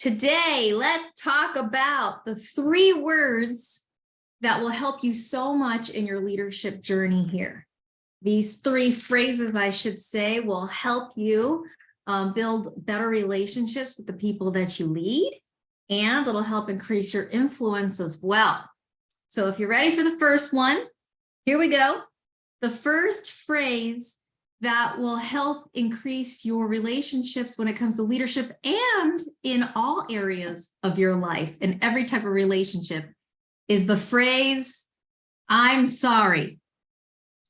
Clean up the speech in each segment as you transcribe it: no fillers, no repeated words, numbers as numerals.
Today, let's talk about the 3 words that will help you so much in your leadership journey here. These 3 phrases, I should say, will help you build better relationships with the people that you lead, and it'll help increase your influence as well. So if you're ready for the first one, here we go. The first phrase that will help increase your relationships when it comes to leadership and in all areas of your life and every type of relationship is the phrase, "I'm sorry."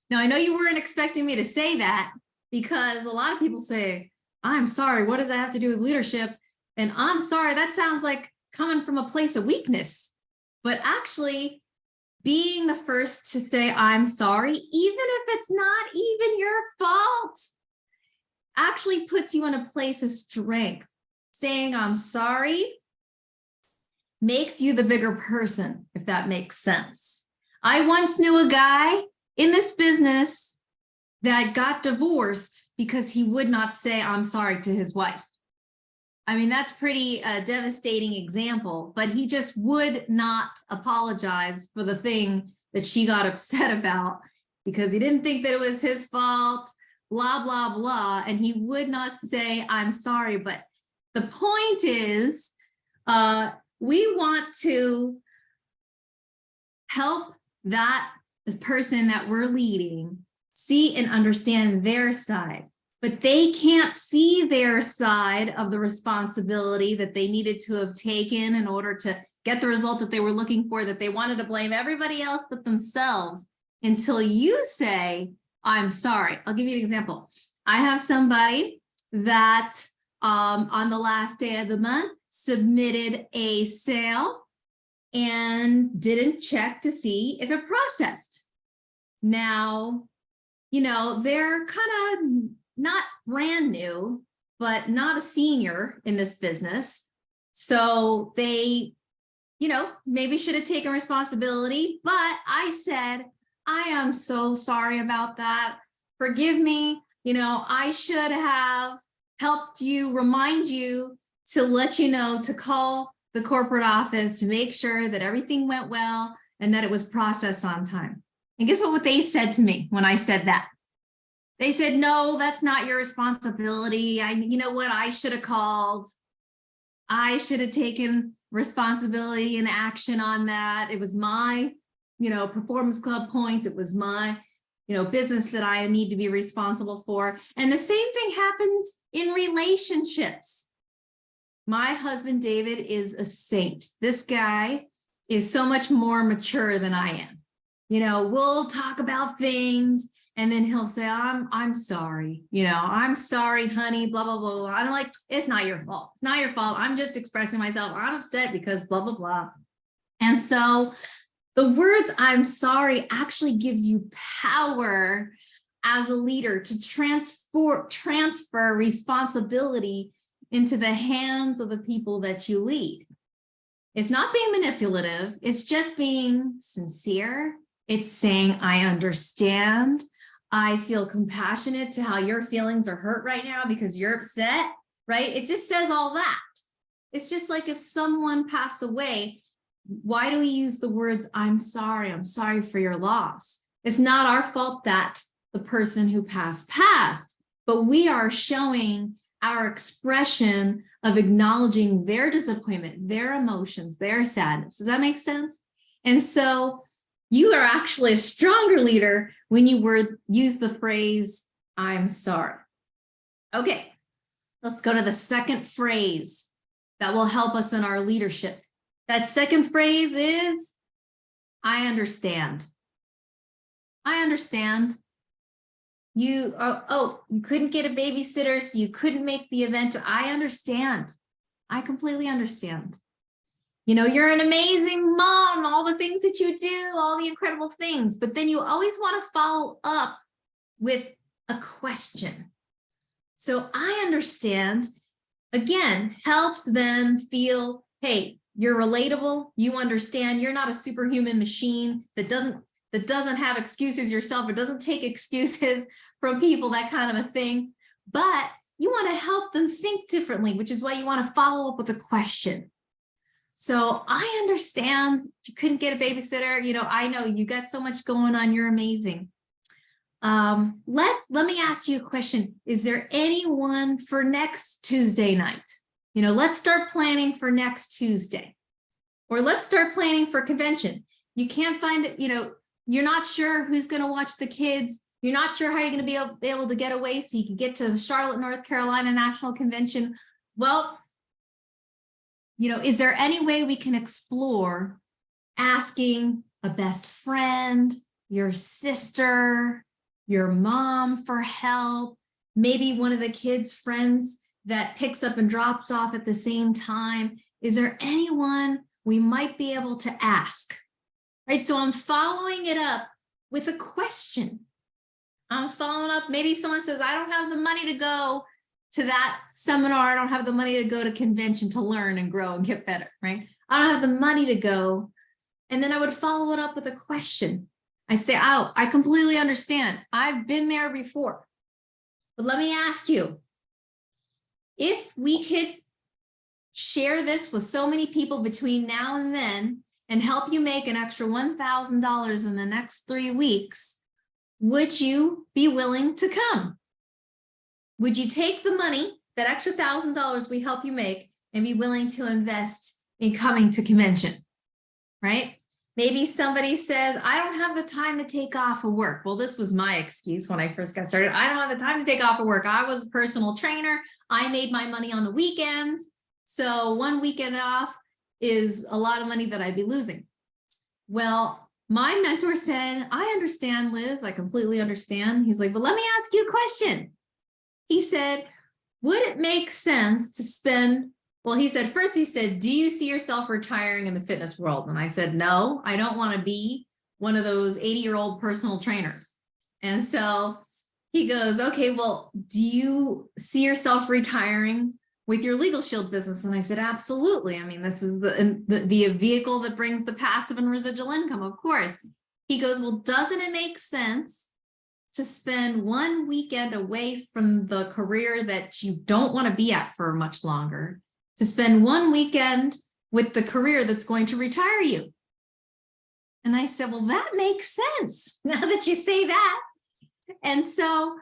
Now, I know you weren't expecting me to say that because a lot of people say, "I'm sorry, what does that have to do with leadership?" And "I'm sorry," that sounds like coming from a place of weakness. But actually, being the first to say, "I'm sorry," even if it's not even your fault, actually puts you in a place of strength. Saying, "I'm sorry," makes you the bigger person, if that makes sense. I once knew a guy in this business that got divorced because he would not say, "I'm sorry" to his wife. I mean, that's pretty devastating example, but he just would not apologize for the thing that she got upset about because he didn't think that it was his fault, blah, blah, blah. And he would not say, "I'm sorry." But the point is, we want to help that person that we're leading see and understand their side. But they can't see their side of the responsibility that they needed to have taken in order to get the result that they were looking for, that they wanted to blame everybody else but themselves until you say, "I'm sorry." I'll give you an example. I have somebody that on the last day of the month submitted a sale and didn't check to see if it processed. Now, they're kind of not brand new, but not a senior in this business. So they, maybe should have taken responsibility. But I said, "I am so sorry about that. Forgive me. I should have helped you, remind you to let you know to call the corporate office to make sure that everything went well and that it was processed on time." And guess what they said to me when I said that? They said, "No, that's not your responsibility. You know what? I should have called. I should have taken responsibility and action on that. It was my, performance club points. It was my, business that I need to be responsible for." And the same thing happens in relationships. My husband, David, is a saint. This guy is so much more mature than I am. We'll talk about things and then he'll say, I'm sorry, "I'm sorry, honey, blah, blah, blah, blah." I'm like, "It's not your fault. It's not your fault. I'm just expressing myself. I'm upset because blah, blah, blah." And so the words "I'm sorry" actually gives you power as a leader to transfer responsibility into the hands of the people that you lead. It's not being manipulative. It's just being sincere. It's saying, "I understand. I feel compassionate to how your feelings are hurt right now because you're upset," right? It just says all that. It's just like if someone passed away, why do we use the words, "I'm sorry. I'm sorry for your loss"? It's not our fault that the person who passed, but we are showing our expression of acknowledging their disappointment, their emotions, their sadness. Does that make sense? And so you are actually a stronger leader when you use the phrase, "I'm sorry." Okay, let's go to the second phrase that will help us in our leadership. That second phrase is, "I understand." I understand. You couldn't get a babysitter, so you couldn't make the event. I understand. I completely understand. You're an amazing mom, all the things that you do, all the incredible things, but then you always want to follow up with a question. So "I understand," again, helps them feel, hey, you're relatable, you understand, you're not a superhuman machine that doesn't have excuses yourself or doesn't take excuses from people, that kind of a thing. But you want to help them think differently, which is why you want to follow up with a question. So I understand you couldn't get a babysitter. I know you got so much going on. You're amazing. Let me ask you a question. Is there anyone for next Tuesday night? Let's start planning for next Tuesday, or let's start planning for convention. You can't find it, you're not sure who's going to watch the kids. You're not sure how you're going to be able to get away so you can get to the Charlotte, North Carolina National Convention. Well, is there any way we can explore asking a best friend, your sister, your mom for help, maybe one of the kids' friends that picks up and drops off at the same time? Is there anyone we might be able to ask? Right? So I'm following it up with a question. I'm following up. Maybe someone says, I don't have the money to go to that seminar. I don't have the money to go to convention to learn and grow and get better, right? I don't have the money to go. And then I would follow it up with a question. I'd say, oh, I completely understand. I've been there before. But let me ask you, if we could share this with so many people between now and then and help you make an extra $1,000 in the next 3 weeks, would you be willing to come? Would you take the money, that extra $1,000 we help you make, and be willing to invest in coming to convention, right? Maybe somebody says, I don't have the time to take off of work. Well, this was my excuse when I first got started. I don't have the time to take off of work. I was a personal trainer. I made my money on the weekends. So 1 weekend off is a lot of money that I'd be losing. Well, my mentor said, I understand, Liz. I completely understand. He's like, but let me ask you a question. He said, would it make sense to spend, well, he said, first he said, do you see yourself retiring in the fitness world? And I said, no, I don't want to be one of those 80-year-old personal trainers. And so he goes, okay, well, do you see yourself retiring with your Legal Shield business? And I said, absolutely. I mean, this is the vehicle that brings the passive and residual income, of course. He goes, well, doesn't it make sense to spend 1 weekend away from the career that you don't want to be at for much longer, to spend 1 weekend with the career that's going to retire you? And I said, well, that makes sense now that you say that. And so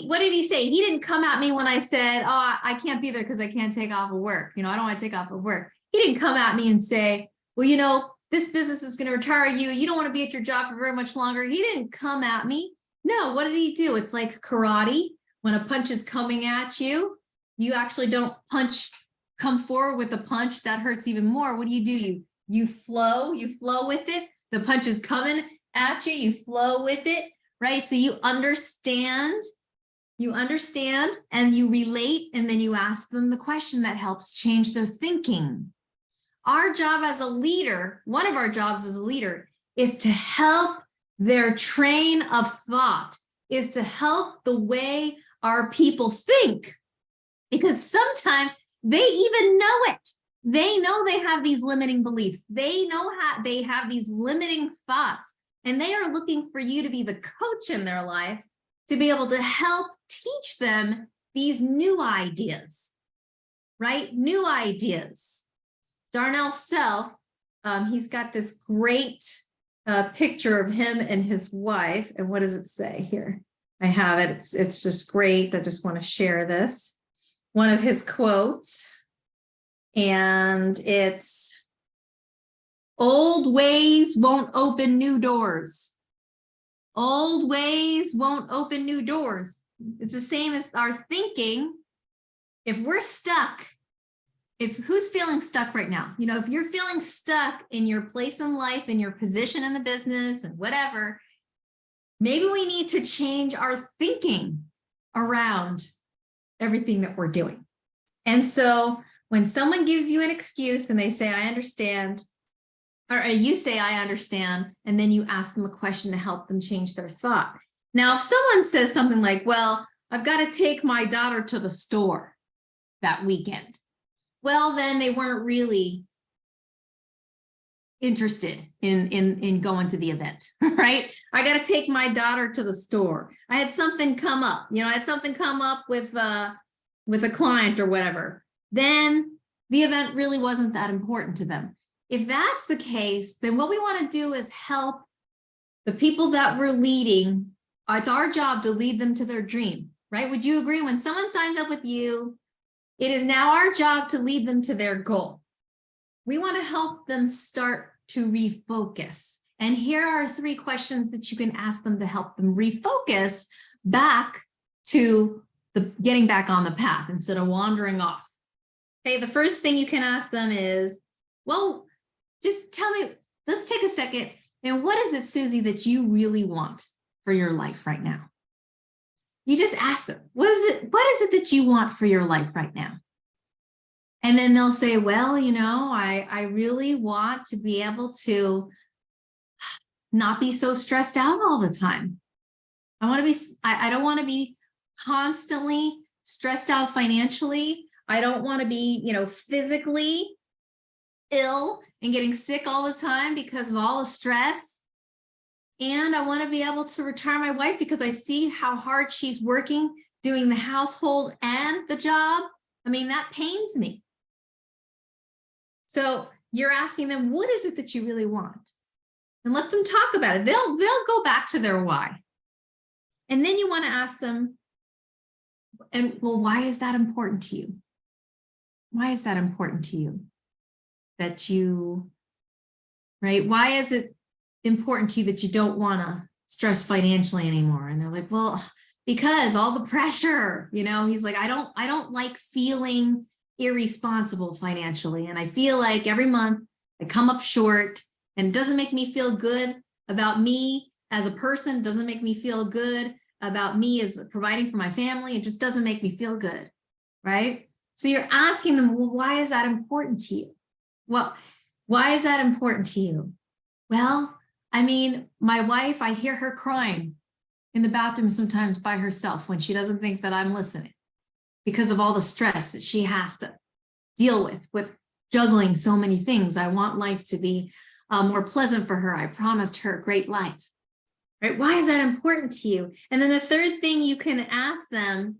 what did he say? He didn't come at me when I said, oh, I can't be there because I can't take off of work. I don't want to take off of work. He didn't come at me and say, well, this business is going to retire you. You don't want to be at your job for very much longer. He didn't come at me. No, what did he do? It's like karate. When a punch is coming at you, you actually don't come forward with a punch that hurts even more. What do? You flow with it. The punch is coming at you. You flow with it, right? So you understand and you relate, and then you ask them the question that helps change their thinking. Our job as a leader, one of our jobs as a leader, is to help their train of thought, is to help the way our people think, because sometimes they even know it. They know they have these limiting beliefs. They know how they have these limiting thoughts, and they are looking for you to be the coach in their life to be able to help teach them these new ideas, right? New ideas. Darnell Self, he's got this great picture of him and his wife. And what does it say here? I have it. It's just great. I just want to share this. One of his quotes, and it's, old ways won't open new doors. Old ways won't open new doors. It's the same as our thinking. If we're stuck, who's feeling stuck right now? If you're feeling stuck in your place in life, in your position in the business and whatever, maybe we need to change our thinking around everything that we're doing. And so when someone gives you an excuse and they say, I understand, or you say, I understand, and then you ask them a question to help them change their thought. Now, if someone says something like, well, I've got to take my daughter to the store that weekend. Well, then they weren't really interested in going to the event, right? I got to take my daughter to the store. I had something come up, I had something come up with with a client or whatever, then the event really wasn't that important to them. If that's the case, then what we want to do is help the people that we're leading. It's our job to lead them to their dream, right? Would you agree? When someone signs up with you, it is now our job to lead them to their goal. We want to help them start to refocus. And here are 3 questions that you can ask them to help them refocus back to getting back on the path instead of wandering off. Okay, the first thing you can ask them is, well, just tell me, let's take a second. And what is it, Susie, that you really want for your life right now? You just ask them, what is it that you want for your life right now? And then they'll say, well, you know, I really want to be able to not be so stressed out all the time. I don't want to be constantly stressed out financially. I don't want to be, you know, physically ill and getting sick all the time because of all the stress. And I want to be able to retire my wife because I see how hard she's working doing the household and the job. I mean, that pains me. So you're asking them, what is it that you really want? And let them talk about it. They'll go back to their why. And then you want to ask them, and well, why is that important to you? Why is that important to you? That you, right? Why is it important to you that you don't want to stress financially anymore? And they're like, well, because all the pressure, you know, he's like, I don't like feeling irresponsible financially. And I feel like every month I come up short and it doesn't make me feel good about me as a person, doesn't make me feel good about me as providing for my family. It just doesn't make me feel good, right? So you're asking them, well, why is that important to you? Well, why is that important to you? Well, I mean, my wife, I hear her crying in the bathroom sometimes by herself when she doesn't think that I'm listening because of all the stress that she has to deal with juggling so many things. I want life to be more pleasant for her. I promised her a great life, right? Why is that important to you? And then the third thing you can ask them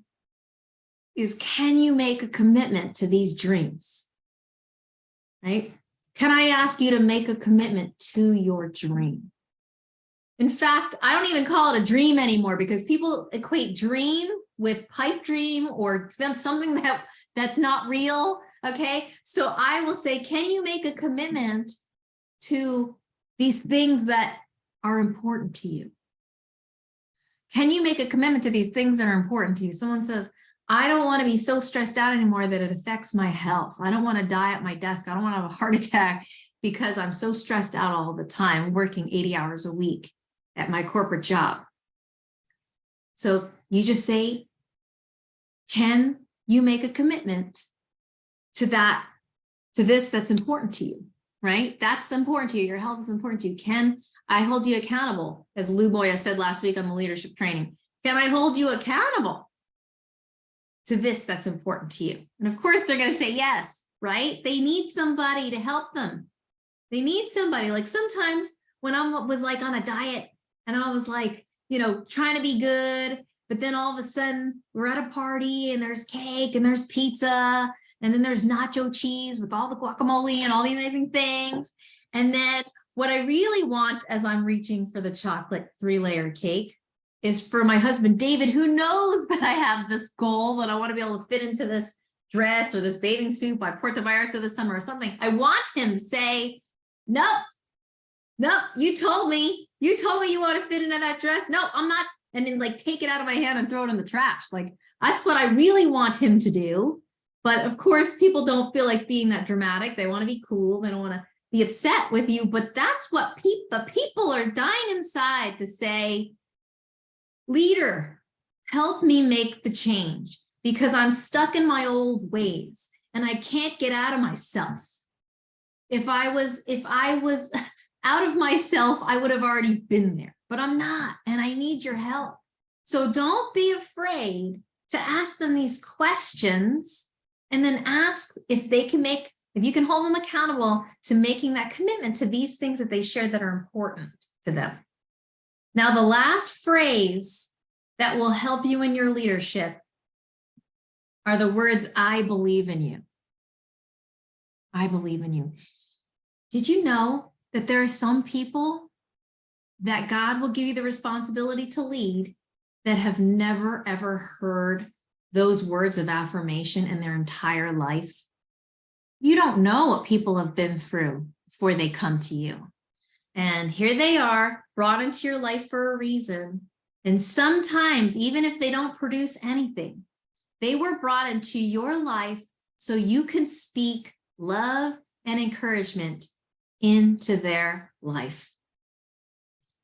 is, can you make a commitment to these dreams, right? Can I ask you to make a commitment to your dream? In fact, I don't even call it a dream anymore because people equate dream with pipe dream or something that's not real. Okay, so I will say, can you make a commitment to these things that are important to you? Can you make a commitment to these things that are important to you? Someone says, I don't want to be so stressed out anymore that it affects my health. I don't want to die at my desk. I don't want to have a heart attack because I'm so stressed out all the time, working 80 hours a week at my corporate job. So you just say, can you make a commitment to this that's important to you, right? That's important to you. Your health is important to you. Can I hold you accountable? As Lou Boya said last week on the leadership training, can I hold you accountable to this that's important to you? And of course, they're going to say yes, right? They need somebody to help them. They need somebody. Like sometimes when I was like on a diet and I was like, you know, trying to be good, but then all of a sudden we're at a party and there's cake and there's pizza and then there's nacho cheese with all the guacamole and all the amazing things. And then what I really want as I'm reaching for the chocolate 3-layer cake is for my husband, David, who knows that I have this goal that I want to be able to fit into this dress or this bathing suit by Puerto Vallarta this summer or something. I want him to say, no, you told me you want to fit into that dress. No, I'm not. And then like take it out of my hand and throw it in the trash. Like that's what I really want him to do. But of course, people don't feel like being that dramatic. They want to be cool. They don't want to be upset with you. But that's what people are dying inside to say, leader, help me make the change because I'm stuck in my old ways and I can't get out of myself. If I was out of myself, I would have already been there, but I'm not, and I need your help. So don't be afraid to ask them these questions and then ask if you can hold them accountable to making that commitment to these things that they shared that are important to them. Now, the last phrase that will help you in your leadership are the words, I believe in you. I believe in you. Did you know that there are some people that God will give you the responsibility to lead that have never, ever heard those words of affirmation in their entire life? You don't know what people have been through before they come to you. And here they are, brought into your life for a reason. And sometimes, even if they don't produce anything, they were brought into your life so you can speak love and encouragement into their life.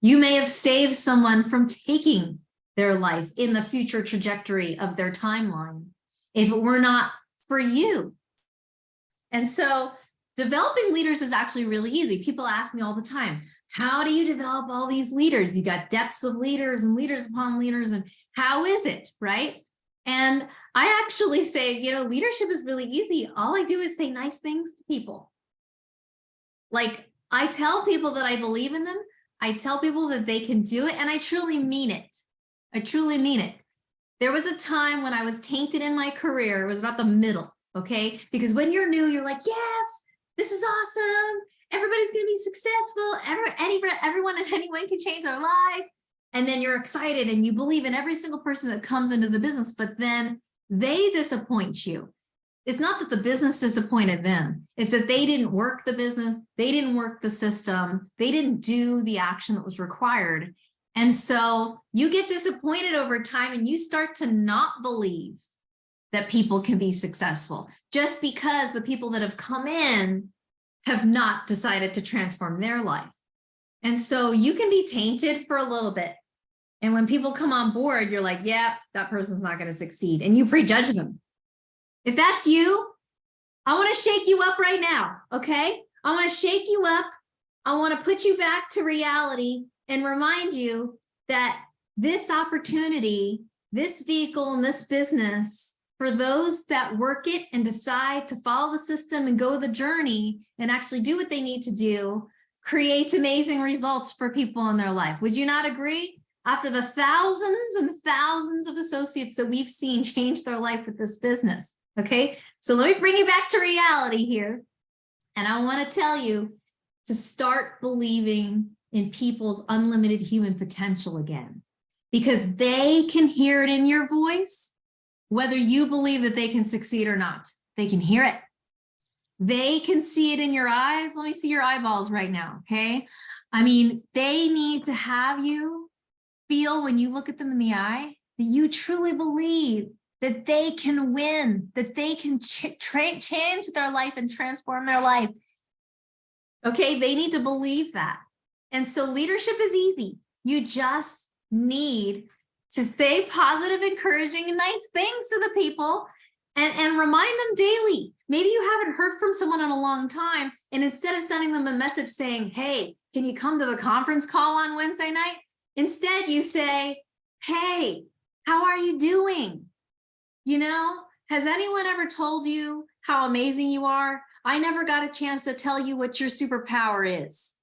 You may have saved someone from taking their life in the future trajectory of their timeline if it were not for you. And so developing leaders is actually really easy. People ask me all the time, how do you develop all these leaders? You got depths of leaders and leaders upon leaders, and how is it, right? And I actually say, leadership is really easy. All I do is say nice things to people. Like, I tell people that I believe in them. I tell people that they can do it, and I truly mean it. I truly mean it. There was a time when I was tainted in my career. It was about the middle, okay? Because when you're new, you're like, yes, this is awesome. Everybody's going to be successful. Everyone and anyone can change their life. And then you're excited and you believe in every single person that comes into the business, but then they disappoint you. It's not that the business disappointed them. It's that they didn't work the business. They didn't work the system. They didn't do the action that was required. And so you get disappointed over time and you start to not believe that people can be successful just because the people that have come in have not decided to transform their life. And so you can be tainted for a little bit. And when people come on board, you're like, yeah, that person's not going to succeed. And you prejudge them. If that's you, I want to shake you up right now, okay? I want to shake you up. I want to put you back to reality and remind you that this opportunity, this vehicle, and this business, for those that work it and decide to follow the system and go the journey and actually do what they need to do, creates amazing results for people in their life. Would you not agree? After the thousands and thousands of associates that we've seen change their life with this business. Okay, so let me bring you back to reality here. And I want to tell you to start believing in people's unlimited human potential again, because they can hear it in your voice, whether you believe that they can succeed or not. They can hear it. They can see it in your eyes. Let me see your eyeballs right now, okay? I mean, they need to have you feel when you look at them in the eye that you truly believe that they can win, that they can change their life and transform their life. Okay, they need to believe that. And so leadership is easy. You just need to say positive, encouraging, and nice things to the people and remind them daily. Maybe you haven't heard from someone in a long time, and instead of sending them a message saying, hey, can you come to the conference call on Wednesday night? Instead, you say, hey, how are you doing? Has anyone ever told you how amazing you are? I never got a chance to tell you what your superpower is,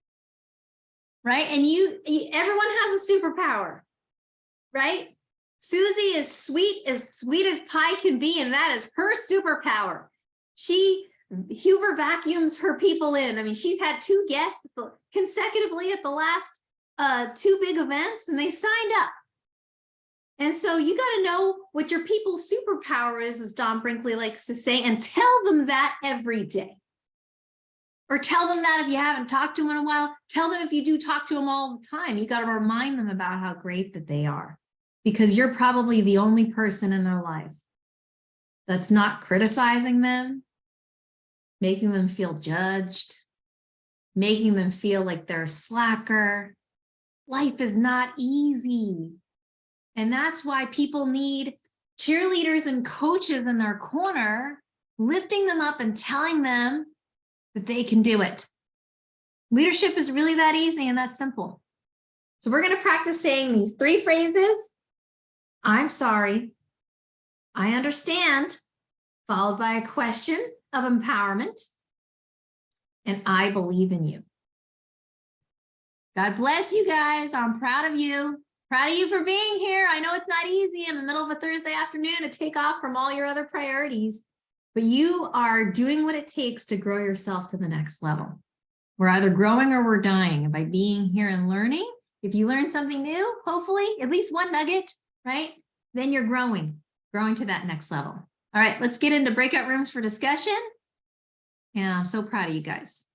right? And everyone has a superpower, right? Susie is sweet as pie can be, and that is her superpower. Hoover vacuums her people in. I mean, she's had 2 guests consecutively at the last 2 big events, and they signed up. And so you got to know what your people's superpower is, as Don Brinkley likes to say, and tell them that every day. Or tell them that if you haven't talked to them in a while. Tell them if you do talk to them all the time. You got to remind them about how great that they are, because you're probably the only person in their life that's not criticizing them, making them feel judged, making them feel like they're a slacker. Life is not easy. And that's why people need cheerleaders and coaches in their corner, lifting them up and telling them that they can do it. Leadership is really that easy and that simple. So we're going to practice saying these 3 phrases. I'm sorry. I understand, followed by a question of empowerment. And I believe in you. God bless you guys. I'm proud of you. Proud of you for being here. I know it's not easy in the middle of a Thursday afternoon to take off from all your other priorities, but you are doing what it takes to grow yourself to the next level. We're either growing or we're dying. And by being here and learning, if you learn something new, hopefully at least one nugget, right? Then you're growing to that next level. All right, let's get into breakout rooms for discussion. And I'm so proud of you guys.